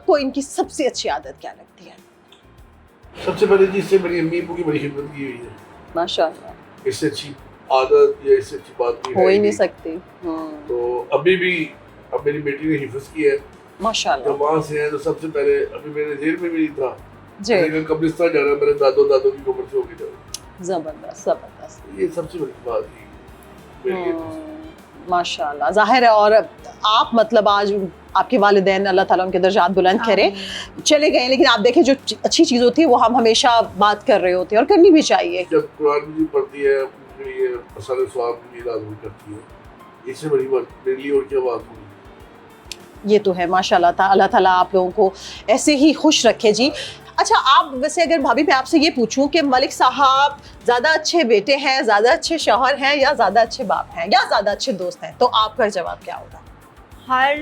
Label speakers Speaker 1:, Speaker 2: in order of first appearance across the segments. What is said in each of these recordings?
Speaker 1: आपको इनकी सबसे अच्छी आदत क्या लगती है?
Speaker 2: सबसे पहले जी इससे मेरी अम्मी अब्बू की बड़ी खिदमत की हुई है।
Speaker 1: माशाल्लाह,
Speaker 2: इससे अच्छी आदत या इससे अच्छी बात कोई
Speaker 1: हो
Speaker 2: है
Speaker 1: ही नहीं
Speaker 2: नहीं।
Speaker 1: सकती।
Speaker 2: तो अभी भी अब मेरी बेटी ने हिफ्ज किया है,
Speaker 1: माशाल्लाह
Speaker 2: जब वहाँ से है तो सबसे पहले अभी मेरे जेल में भी नहीं था,
Speaker 1: जी,
Speaker 2: लेकिन कब्रिस्तान जाना मेरे दादो की उम्र से होगी जाना,
Speaker 1: जबरदस्त जबरदस्त।
Speaker 2: ये सबसे बड़ी बात थी मेरे लिए तो।
Speaker 1: माशाल्लाह, जाहिर है। और आप मतलब आज आपके वालिदैन अल्लाह ताला उनके दर्जात बुलंद करे, चले गए, लेकिन आप देखें जो अच्छी चीज़ होती है वो हम हमेशा बात कर रहे होते हैं और करनी भी चाहिए।
Speaker 2: जब कुरान भी पढ़ती है अपने लिए असर स्वाब भी लाजमी करती है, इससे बड़ी बात मेरे लिए और क्या बात होगी।
Speaker 1: ये तो है माशाल्लाह। अल्लाह ताला आप लोगों को ऐसे ही खुश रखे जी। अच्छा, आप वैसे अगर भाभी मैं आपसे ये पूछूं कि मलिक साहब ज़्यादा अच्छे बेटे हैं, ज़्यादा अच्छे शौहर हैं, या ज़्यादा अच्छे बाप हैं, या ज़्यादा अच्छे दोस्त हैं, तो आपका जवाब क्या होगा?
Speaker 3: हर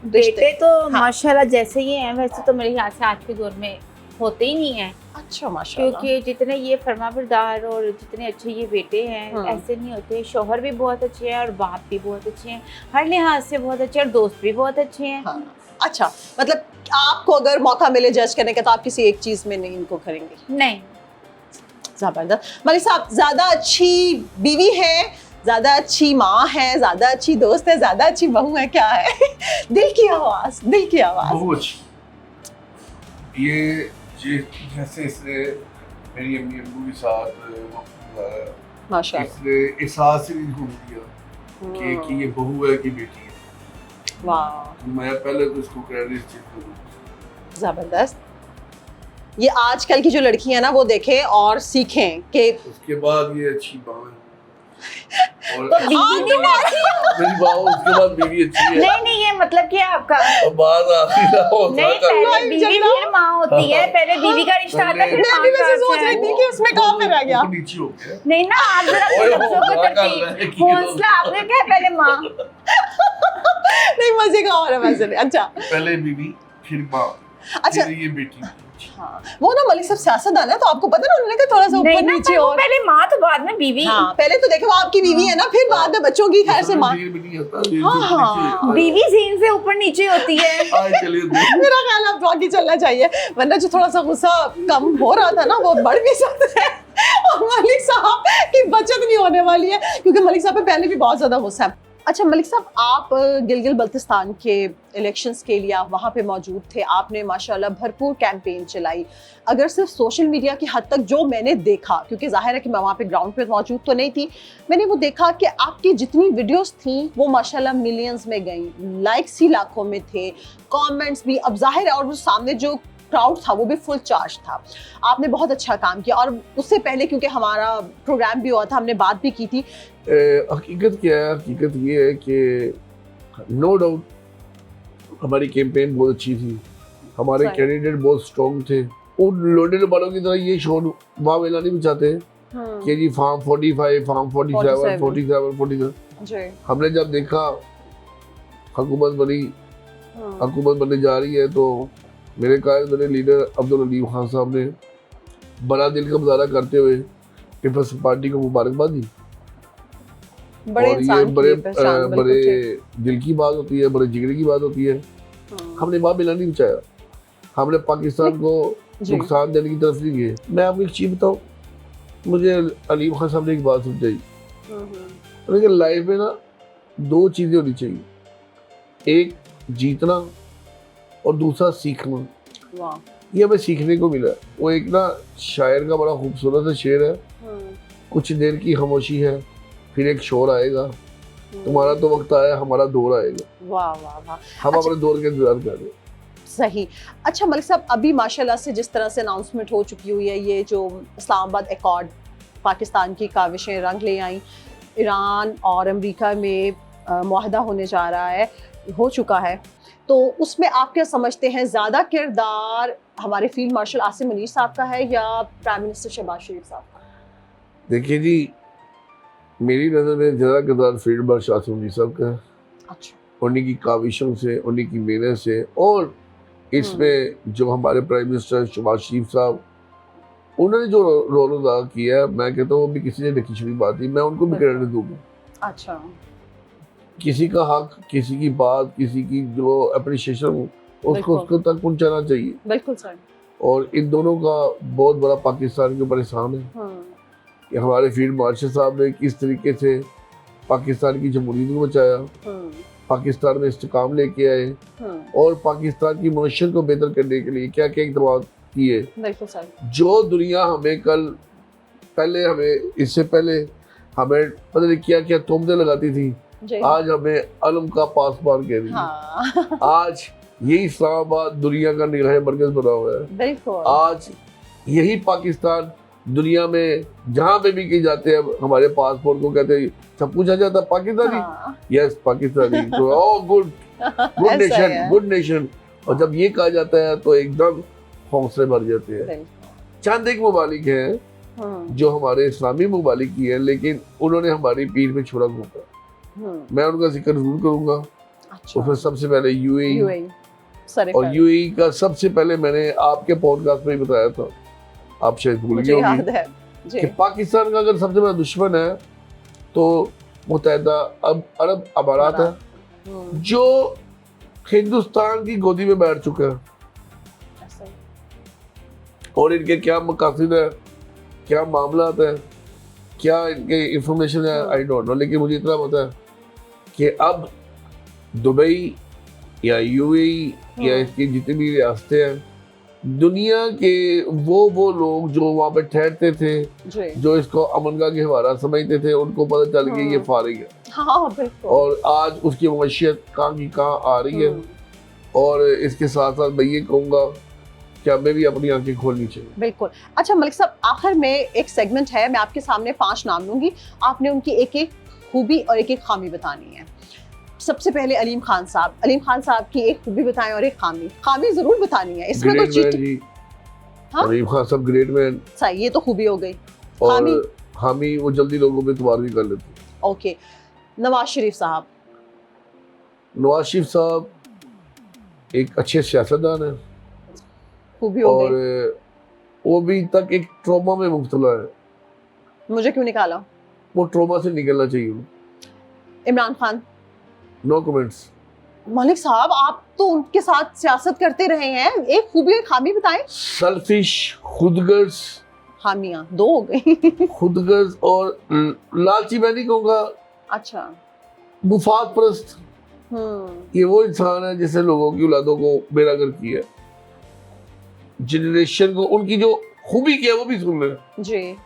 Speaker 3: बेटे तो माशाल्लाह जैसे ही हैं वैसे तो मेरे ख्याल से आज के दौर में होते ही नहीं है,
Speaker 1: अच्छा माशाल्लाह।
Speaker 3: क्योंकि जितने ये फरमाबरदार और जितने अच्छे ये बेटे हैं ऐसे नहीं होते। शौहर भी बहुत अच्छे हैं और बाप भी बहुत अच्छे हैं, हर लिहाज से बहुत अच्छे, और दोस्त भी बहुत अच्छे हैं।
Speaker 1: हाँ। अच्छा, मतलब आपको अगर मौका मिले जज करने का तो आप किसी एक चीज़ में नहीं इनको करेंगे?
Speaker 3: नहीं,
Speaker 1: जबरदस्त। मलिक साहब, ज़्यादा अच्छी बीवी है, ज़्यादा अच्छी माँ है, ज़्यादा अच्छी दोस्त है, ज़्यादा अच्छी बहू है, क्या है? दिल की आवाज़, दिल की आवाज़।
Speaker 2: बहुत अच्छी। ये जैसे इसने मेरी अम्मी अब्बू के साथ वक्त गुजारा,
Speaker 1: माशाल्लाह,
Speaker 2: इसने एहसास ही नहीं होने दिया कि ये बहू है कि बेटी है।
Speaker 1: वाह,
Speaker 2: तो मैं पहले तो इसको क्रेडिट दूँ।
Speaker 1: जबरदस्त। ये आजकल की जो लड़कियां ना वो देखें और सीखें कि
Speaker 2: उसके बाद ये अच्छी माँ है और
Speaker 3: तो बीवी नहीं
Speaker 2: मेरी माँ उसके बाद बीवी अच्छी है
Speaker 3: नहीं, ये मतलब क्या आपका?
Speaker 2: और बाद आखिर
Speaker 3: नहीं, पहले बीवी फिर माँ होती है, पहले बीवी का रिश्ता आता है, फिर
Speaker 1: मैं
Speaker 3: माँ
Speaker 1: भी
Speaker 3: का
Speaker 1: वैसे सोच
Speaker 3: आता
Speaker 1: रही
Speaker 3: है।
Speaker 1: थी कि उसमें कहाँ पे रह गया।
Speaker 2: ऊपर नीचे हो गया।
Speaker 3: नहीं ना, आप जरा
Speaker 2: ओए,
Speaker 3: लफ्जों को
Speaker 2: मजाक कर रहा है
Speaker 3: तरतीब,
Speaker 2: कि
Speaker 3: हौसला आपने क्या पहले माँ।
Speaker 1: नहीं, मजे का और है वैसे। अच्छा
Speaker 2: पहले बीवी फिर माँ
Speaker 1: अच्छा,
Speaker 2: फिर ये बेटी।
Speaker 1: हाँ, वो ना मलिक साहब सियासतदान है तो आपको पता ना, उन्होंने कहा थोड़ा सा
Speaker 3: नहीं
Speaker 1: ऊपर
Speaker 3: ना,
Speaker 1: नीचे
Speaker 3: पर वो
Speaker 1: और
Speaker 3: पहले माँ तो बाद में बीवी।
Speaker 1: हाँ, पहले तो देखो वो आपकी बीवी है ना, फिर बाद में बच्चों की खैर से माँ।
Speaker 2: धीरे भी नहीं होता, धीरे
Speaker 1: हाँ,
Speaker 2: से
Speaker 1: हाँ।
Speaker 2: नीचे होता है।
Speaker 3: बीवी जीन से ऊपर नीचे होती है।
Speaker 2: आए चलिए देख।
Speaker 1: मेरा ख्याल है अब बाकी चलना चाहिए, वरना जो थोड़ा सा गुस्सा कम हो रहा था ना वो बढ़ भी सकता है और मलिक साहब की बचत नहीं होने वाली है, क्योंकि मलिक साहब पे पहले भी बहुत ज़्यादा गुस्सा है। अच्छा मलिक साहब, आप गिलगित बल्तिस्तान के इलेक्शंस के लिए आप वहाँ पे मौजूद थे, आपने माशाल्लाह भरपूर कैंपेन चलाई। अगर सिर्फ सोशल मीडिया की हद तक जो मैंने देखा, क्योंकि जाहिर है कि मैं वहाँ पे ग्राउंड पे मौजूद तो नहीं थी, मैंने वो देखा कि आपकी जितनी वीडियोस थी वो माशाल्लाह मिलियंस में गई, लाइक्स ही लाखों में थे, कमेंट्स भी। अब जाहिर है और वो सामने जो क्राउड था वो भी फुल चार्ज था। आपने बहुत अच्छा काम किया, और उससे पहले क्योंकि हमारा प्रोग्राम भी हुआ था, हमने बात भी की थी।
Speaker 2: हकीकत क्या है? हकीकत ये है कि नो डाउट हमारी कैंपेन बहुत अच्छी थी, हमारे कैंडिडेट बहुत स्ट्रॉन्ग थे। उन लोडेड वालों की तरह ये शोर वहाँ वेला नहीं बचाते कि जी फार्म 45, फार्म 47, 47।
Speaker 1: जी।
Speaker 2: हमने जब देखा हुकूमत बनने जा रही है तो मेरे कायद मेरे लीडर अब्दुल अलीम खान साहब ने बड़ा दिल का मुजाहरा करते हुए पीपल्स पार्टी को मुबारकबाद दी।
Speaker 1: बड़े
Speaker 2: और ये बड़े दिल की बात होती है, बड़े जिगरे की बात होती है। हमने वहाँ मिला नहीं बचाया, हमने पाकिस्तान को नुकसान देने की तरफ नहीं गए। मैं आपको एक चीज बताऊँ, मुझे अलीम खान साहब ने एक बात समझाई, लेकिन लाइफ में ना दो चीजें होनी चाहिए, एक जीतना और दूसरा सीखना। ये हमें सीखने को मिला। वो एक ना शायर का बड़ा खूबसूरत शेर है, कुछ देर की खामोशी है फिर एक शोर आएगा, तुम्हारा तो वक्त आया हमारा दौर आएगा।
Speaker 1: वाह वाह वाह,
Speaker 2: हम अपने दौर के इंतजार कर रहे हैं।
Speaker 1: सही। अच्छा मलिक साहब, अभी माशाल्लाह से जिस तरह से अनाउंसमेंट हो चुकी हुई है, ये जो इस्लामाबाद एकॉर्ड पाकिस्तान की काविशें रंग ले आई, ईरान और अमेरिका में मुआहदा होने जा रहा है, हो चुका है, तो उसमें आप क्या समझते हैं, ज़्यादा किरदार हमारे फील्ड मार्शल आसिम मुनीर साहब का है या प्राइम मिनिस्टर शहबाज शरीफ साहब का? देखिए
Speaker 2: जी, मेरी नज़र में ज़्यादा किरदार फील्ड मार्शल आसिम मुनीर साहब का है।
Speaker 1: अच्छा।
Speaker 2: उन्हीं की काविशों से, उन्हीं की मेहनत से, और इसमें जो हमारे प्राइम मिनिस्टर शहबाज शरीफ साहब, उन्होंने जो रोल अदा किया है, मैं कहता हूँ वो भी किसी ने लिखी शुरू बात थी, मैं उनको भी क्रेडिट दूंगा।
Speaker 1: अच्छा।
Speaker 2: किसी का हक, किसी की बात, किसी की जो अप्रिशिएशन उसको
Speaker 1: बिल्कुल।
Speaker 2: उसको तक पहुंचाना चाहिए।
Speaker 1: बिल्कुल सर।
Speaker 2: और इन दोनों का बहुत बड़ा पाकिस्तान के ऊपर एहसान है कि हमारे फील्ड मार्शल साहब ने किस तरीके से पाकिस्तान की जमहूरियत को बचाया, पाकिस्तान में इस्तेकाम लेके आए और पाकिस्तान की मनुष्यत को बेहतर करने के लिए क्या क्या इक़दाम किए।
Speaker 1: बिल्कुल सर।
Speaker 2: जो दुनिया हमें कल पहले हमें इससे पहले हमें पता नहीं क्या क्या तोहमतें लगाती थी,
Speaker 1: जी।
Speaker 2: आज हमें अलम का पासपोर्ट कह रही है।
Speaker 1: हाँ।
Speaker 2: आज यही इस्लामाबाद दुनिया का निगाह मरकज बना हुआ है।
Speaker 1: बिल्कुल।
Speaker 2: आज यही पाकिस्तान दुनिया में जहाँ पे भी कहीं जाते हैं हमारे पासपोर्ट को कहते हैं सब पूछा जाता है पाकिस्तानी,
Speaker 1: हाँ।
Speaker 2: यस पाकिस्तानी, तो ओ गुड गुड
Speaker 1: ऐसा
Speaker 2: नेशन,
Speaker 1: है।
Speaker 2: Good nation. और जब ये कहा जाता है तो एकदम हौसले भर जाते हैं।
Speaker 1: बिल्कुल।
Speaker 2: चंद एक ममालिक हैं जो हमारे इस्लामी ममालिक की है, लेकिन उन्होंने हमारी पीठ पे छुरा घोंपा। मैं उनका जिक्र जरूर करूंगा।
Speaker 1: अच्छा।
Speaker 2: उसमें सबसे पहले यूएई,
Speaker 1: सर
Speaker 2: और यूएई का सबसे पहले मैंने आपके पॉडकास्ट में ही बताया था, आप शायद भूल गए
Speaker 1: मुझे याद
Speaker 2: होंगे,
Speaker 1: है जी।
Speaker 2: कि पाकिस्तान का अगर सबसे बड़ा दुश्मन है तो मुत्तहिदा अरब अमारात है, जो हिंदुस्तान की गोदी में बैठ चुका है।
Speaker 1: ऐसा ही।
Speaker 2: और इनके क्या मकासद है, क्या मामला है, क्या इनके इंफॉर्मेशन है, आई डोंट नो, लेकिन मुझे इतना पता है कि अब दुबई या यूएई या इसकी जितनी भी रियासतें हैं, दुनिया के वो लोग जो वहाँ पे ठहरते थे,
Speaker 1: जी।
Speaker 2: जो इसको अमन का गहवारा समझते थे, उनको पता चल गया ये फारिग है।
Speaker 1: हाँ बिल्कुल।
Speaker 2: और आज उसकी मशीयत कहाँ की कहाँ आ रही है। और इसके साथ साथ मैं ये कहूँगा कि हमें भी अपनी आंखें खोलनी चाहिए।
Speaker 1: बिल्कुल। अच्छा मलिक साहब, आखिर में एक सेगमेंट है, मैं आपके सामने 5 नाम लूंगी, आपने उनकी एक एक खूबी और एक एक खामी बतानी है। सबसे पहले अलीम खान साहब की एक खूबी बताएं और एक खामी जरूर बतानी है, इसमें कोई चीटिंग। हाँ?
Speaker 2: अलीम खान साहब ग्रेट मैन,
Speaker 1: सही, ये तो खूबी हो गई।
Speaker 2: और हामी वो जल्दी लोगों पे इतबार भी कर लेते।
Speaker 1: ओके। नवाज शरीफ साहब
Speaker 2: एक अच्छे सियासतदान है,
Speaker 1: खूबी हो
Speaker 2: और
Speaker 1: गई।
Speaker 2: वो भी तक एक ट्रॉमा में मुब्तला है।
Speaker 1: मुझे क्यों निकाला?
Speaker 2: वो ट्रॉमा से निकलना चाहिए।
Speaker 1: इमरान खान।
Speaker 2: No comments.
Speaker 1: मलिक साहब, आप तो उनके साथ सियासत करते रहे हैं, एक खूबी और खामी बताएं।
Speaker 2: सेल्फिश, खुदगर्ज।
Speaker 1: खामियां 2 हो गई।
Speaker 2: खुदगर्ज और लालची मैं नहीं कहूँगा,
Speaker 1: अच्छा।
Speaker 2: मुफाद परस्त। ये वो इंसान है जिसने लोगों की औलादों को बेरागर किया, जनरेशन को। उनकी जो खूबी क्या है वो भी सुन लें
Speaker 1: जी।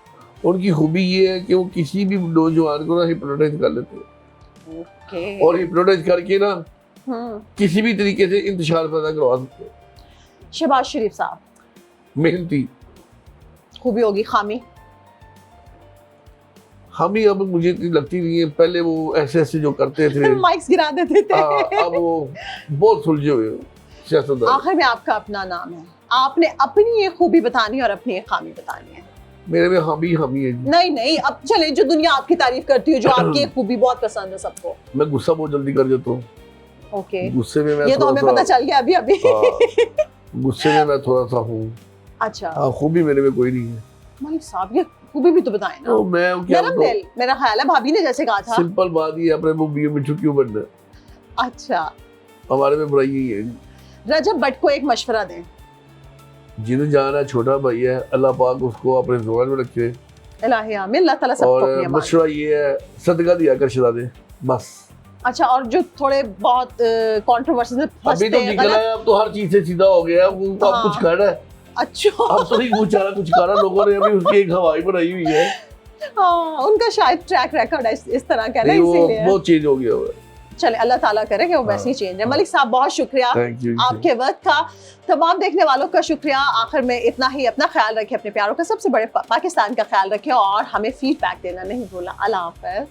Speaker 2: उनकी खूबी ये है कि वो किसी भी नौजवान को ना हिप्नोटाइज कर लेते हैं,
Speaker 1: ओके।
Speaker 2: और हिप्नोटाइज करके ना किसी भी तरीके से इंतशार पैदा करवा सकते हैं।
Speaker 1: शहबाज शरीफ साहब।
Speaker 2: मेहनती।
Speaker 1: खूबी होगी। खामी।
Speaker 2: हम ही अब मुझे इतनी लगती नहीं है, पहले वो ऐसे जो करते थे
Speaker 1: माइक्स गिरा देते थे।
Speaker 2: अब वो बहुत सुलझे हुए सियासतदान।
Speaker 1: आखिर में आपका अपना नाम है, आपने अपनी एक खूबी बतानी है और अपनी एक खामी बतानी है।
Speaker 2: मेरे में हम ही है जी।
Speaker 1: नहीं, अब चले, जो दुनिया आपकी तारीफ करती है, जो आपकी एक खूबी बहुत पसंद है सबको।
Speaker 2: मैं गुस्सा बहुत जल्दी कर देता हूँ।
Speaker 1: ओके।
Speaker 2: गुस्से में मैं
Speaker 1: ये तो हमें पता चल गया अभी।
Speaker 2: गुस्से में मैं थोड़ा सा हूँ।
Speaker 1: अच्छा।
Speaker 2: खूबी मेरे में कोई नहीं है।
Speaker 1: मलिक साहब, ये खूबी भी तो बताएं ना।
Speaker 2: तो मैं क्या
Speaker 1: नरम दिल, मेरा ख्याल है भाभी ने जैसे कहा था।
Speaker 2: सिंपल बात ही है, अपने मुंह में मिठू क्यों बनना।
Speaker 1: अच्छा।
Speaker 2: हमारे में बुराई यही है।
Speaker 1: रजब भट्ट को एक मशवरा दें।
Speaker 2: जिन्हें जाना छोटा भाई है, अल्लाह पाक उसको अपने ज़ुबान में रखे।
Speaker 1: इलाही आमीन, अल्लाह ताला सबको अपनी
Speaker 2: और
Speaker 1: अमान।
Speaker 2: मशवरा ये है, सदका दिया कर शरा दे बस।
Speaker 1: अच्छा, और जो थोड़े बहुत कंट्रोवर्सी में
Speaker 2: अभी
Speaker 1: फंसते
Speaker 2: तो
Speaker 1: हैं,
Speaker 2: निकला है, अब तो हर चीज से सीधा हो गया, वो अब
Speaker 1: हाँ।
Speaker 2: कुछ कर है।
Speaker 1: अच्छा।
Speaker 2: अब तो नहीं कुछ करा लोगों ने अभी उसकी एक हवाई बनाई हुई है।
Speaker 1: हाँ, उनका शायद ट्रैक रिकॉर्ड इस तरह का ना,
Speaker 2: नहीं, वो
Speaker 1: इसीलिए।
Speaker 2: बहुत चेंज हो गया हुआ है।
Speaker 1: चले, अल्लाह ताला करे कि वो वैसे ही चेंज है। मलिक साहब, बहुत शुक्रिया
Speaker 2: थैंक यू।
Speaker 1: आपके वक्त का। तमाम देखने वालों का शुक्रिया। आखिर में इतना ही, अपना ख्याल रखें, अपने प्यारों का, सबसे बड़े पाकिस्तान का ख्याल रखें, और हमें फीडबैक देना नहीं भूलना। अल्लाह हाफ़िज़।